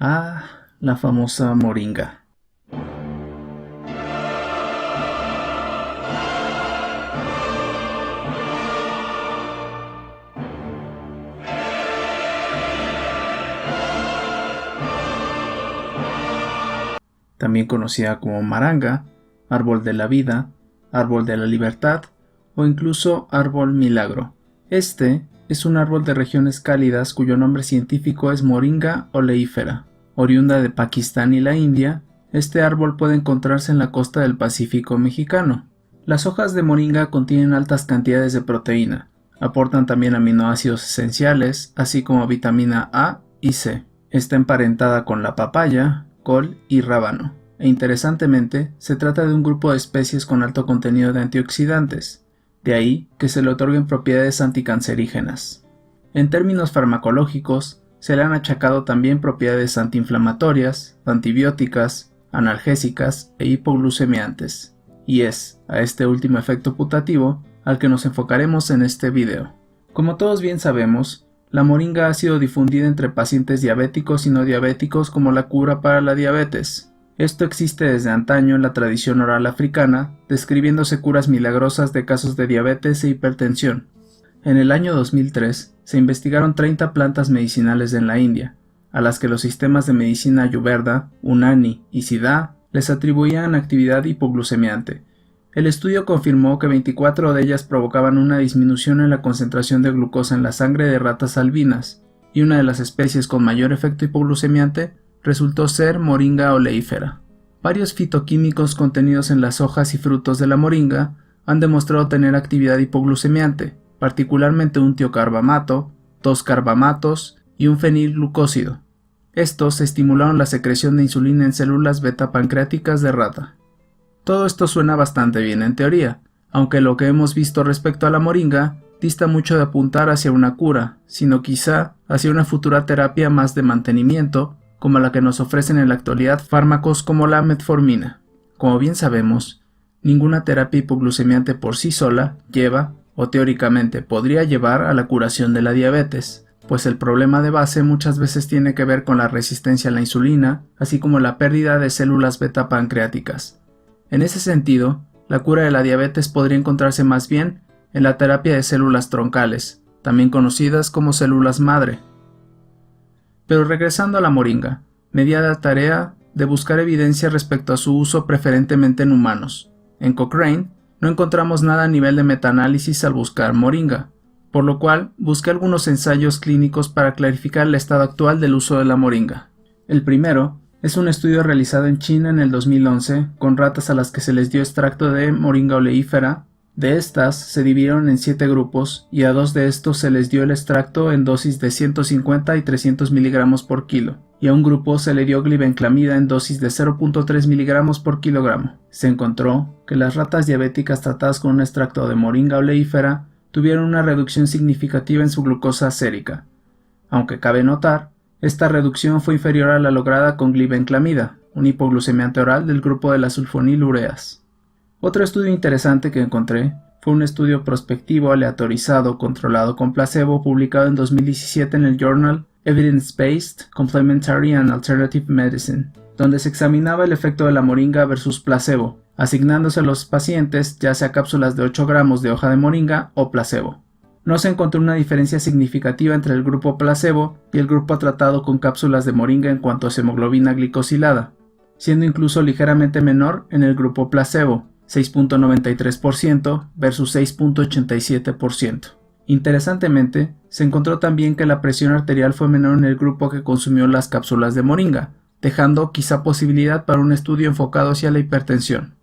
Ah, la famosa moringa. También conocida como maranga, árbol de la vida, árbol de la libertad o incluso árbol milagro. Este es un árbol de regiones cálidas cuyo nombre científico es Moringa oleífera. Oriunda de Pakistán y la India, este árbol puede encontrarse en la costa del Pacífico mexicano. Las hojas de moringa contienen altas cantidades de proteína, aportan también aminoácidos esenciales, así como vitamina A y C. Está emparentada con la papaya, col y rábano, e interesantemente se trata de un grupo de especies con alto contenido de antioxidantes, de ahí que se le otorguen propiedades anticancerígenas. En términos farmacológicos, se le han achacado también propiedades antiinflamatorias, antibióticas, analgésicas e hipoglucemiantes, y es a este último efecto putativo al que nos enfocaremos en este video. Como todos bien sabemos, la moringa ha sido difundida entre pacientes diabéticos y no diabéticos como la cura para la diabetes. Esto existe desde antaño en la tradición oral africana, describiéndose curas milagrosas de casos de diabetes e hipertensión. En el año 2003 se investigaron 30 plantas medicinales en la India, a las que los sistemas de medicina Ayurveda, Unani y Siddha les atribuían actividad hipoglucemiante. El estudio confirmó que 24 de ellas provocaban una disminución en la concentración de glucosa en la sangre de ratas albinas, y una de las especies con mayor efecto hipoglucemiante resultó ser Moringa oleífera. Varios fitoquímicos contenidos en las hojas y frutos de la moringa han demostrado tener actividad hipoglucemiante, particularmente un tiocarbamato, 2 carbamatos y un fenilglucósido. Estos estimularon la secreción de insulina en células beta pancreáticas de rata. Todo esto suena bastante bien en teoría, aunque lo que hemos visto respecto a la moringa dista mucho de apuntar hacia una cura, sino quizá hacia una futura terapia más de mantenimiento, como la que nos ofrecen en la actualidad fármacos como la metformina. Como bien sabemos, ninguna terapia hipoglucemiante por sí sola lleva, o teóricamente podría llevar a la curación de la diabetes, pues el problema de base muchas veces tiene que ver con la resistencia a la insulina, así como la pérdida de células beta pancreáticas. En ese sentido, la cura de la diabetes podría encontrarse más bien en la terapia de células troncales, también conocidas como células madre. Pero regresando a la moringa, me di a la tarea de buscar evidencia respecto a su uso preferentemente en humanos. En Cochrane no encontramos nada a nivel de metaanálisis al buscar moringa, por lo cual busqué algunos ensayos clínicos para clarificar el estado actual del uso de la moringa. El primero es un estudio realizado en China en el 2011 con ratas a las que se les dio extracto de moringa oleífera. De estas se dividieron en 7 grupos y a 2 de estos se les dio el extracto en dosis de 150 y 300 mg por kilo, y a un grupo se le dio glibenclamida en dosis de 0.3 mg por kilogramo. Se encontró que las ratas diabéticas tratadas con un extracto de moringa oleífera tuvieron una reducción significativa en su glucosa sérica, aunque cabe notar, esta reducción fue inferior a la lograda con glibenclamida, un hipoglucemiante oral del grupo de las sulfonilureas. Otro estudio interesante que encontré fue un estudio prospectivo aleatorizado controlado con placebo publicado en 2017 en el journal Evidence-Based Complementary and Alternative Medicine, donde se examinaba el efecto de la moringa versus placebo, asignándose a los pacientes ya sea cápsulas de 8 gramos de hoja de moringa o placebo. No se encontró una diferencia significativa entre el grupo placebo y el grupo tratado con cápsulas de moringa en cuanto a hemoglobina glicosilada, siendo incluso ligeramente menor en el grupo placebo, 6.93% versus 6.87%. Interesantemente, se encontró también que la presión arterial fue menor en el grupo que consumió las cápsulas de moringa, dejando quizá posibilidad para un estudio enfocado hacia la hipertensión.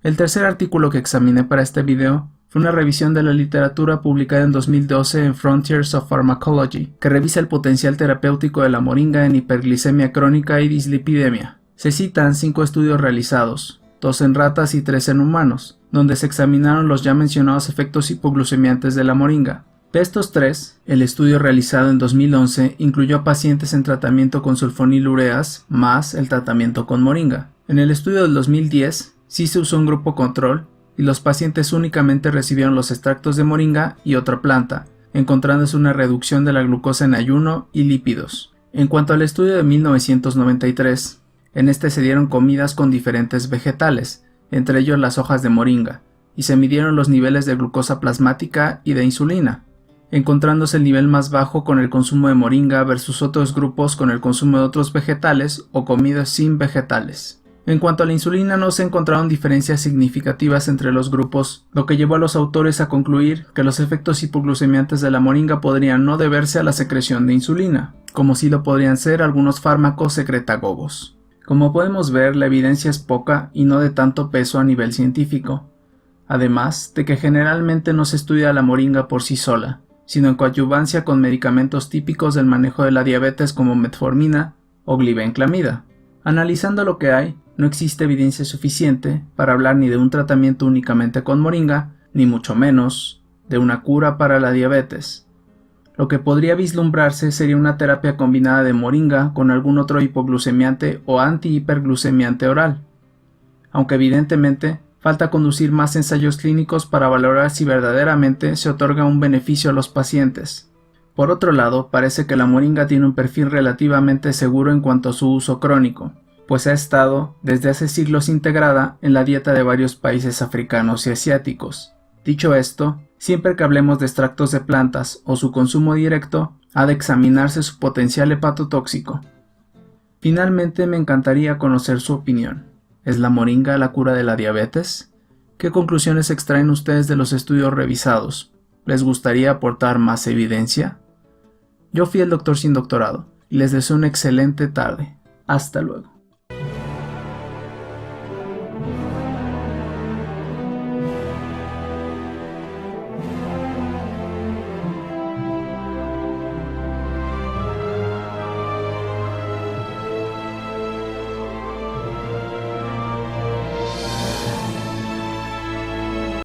El tercer artículo que examiné para este video fue una revisión de la literatura publicada en 2012 en Frontiers of Pharmacology, que revisa el potencial terapéutico de la moringa en hiperglicemia crónica y dislipidemia. Se citan 5 estudios realizados, 2 en ratas y 3 en humanos, donde se examinaron los ya mencionados efectos hipoglucemiantes de la moringa. De estos 3, el estudio realizado en 2011 incluyó a pacientes en tratamiento con sulfonilureas más el tratamiento con moringa. En el estudio del 2010 sí se usó un grupo control y los pacientes únicamente recibieron los extractos de moringa y otra planta, encontrándose una reducción de la glucosa en ayuno y lípidos. En cuanto al estudio de 1993, en este se dieron comidas con diferentes vegetales, entre ellos las hojas de moringa, y se midieron los niveles de glucosa plasmática y de insulina, encontrándose el nivel más bajo con el consumo de moringa versus otros grupos con el consumo de otros vegetales o comidas sin vegetales. En cuanto a la insulina, no se encontraron diferencias significativas entre los grupos, lo que llevó a los autores a concluir que los efectos hipoglucemiantes de la moringa podrían no deberse a la secreción de insulina, como sí lo podrían ser algunos fármacos secretagogos. Como podemos ver, la evidencia es poca y no de tanto peso a nivel científico, además de que generalmente no se estudia la moringa por sí sola, sino en coadyuvancia con medicamentos típicos del manejo de la diabetes como metformina o glibenclamida. Analizando lo que hay, no existe evidencia suficiente para hablar ni de un tratamiento únicamente con moringa, ni mucho menos de una cura para la diabetes. Lo que podría vislumbrarse sería una terapia combinada de moringa con algún otro hipoglucemiante o antihiperglucemiante oral, aunque evidentemente falta conducir más ensayos clínicos para valorar si verdaderamente se otorga un beneficio a los pacientes. Por otro lado, parece que la moringa tiene un perfil relativamente seguro en cuanto a su uso crónico, pues ha estado desde hace siglos integrada en la dieta de varios países africanos y asiáticos. Dicho esto, siempre que hablemos de extractos de plantas o su consumo directo, ha de examinarse su potencial hepatotóxico. Finalmente, me encantaría conocer su opinión. ¿Es la moringa la cura de la diabetes? ¿Qué conclusiones extraen ustedes de los estudios revisados? ¿Les gustaría aportar más evidencia? Yo fui el Doctor Sin Doctorado y les deseo una excelente tarde. Hasta luego.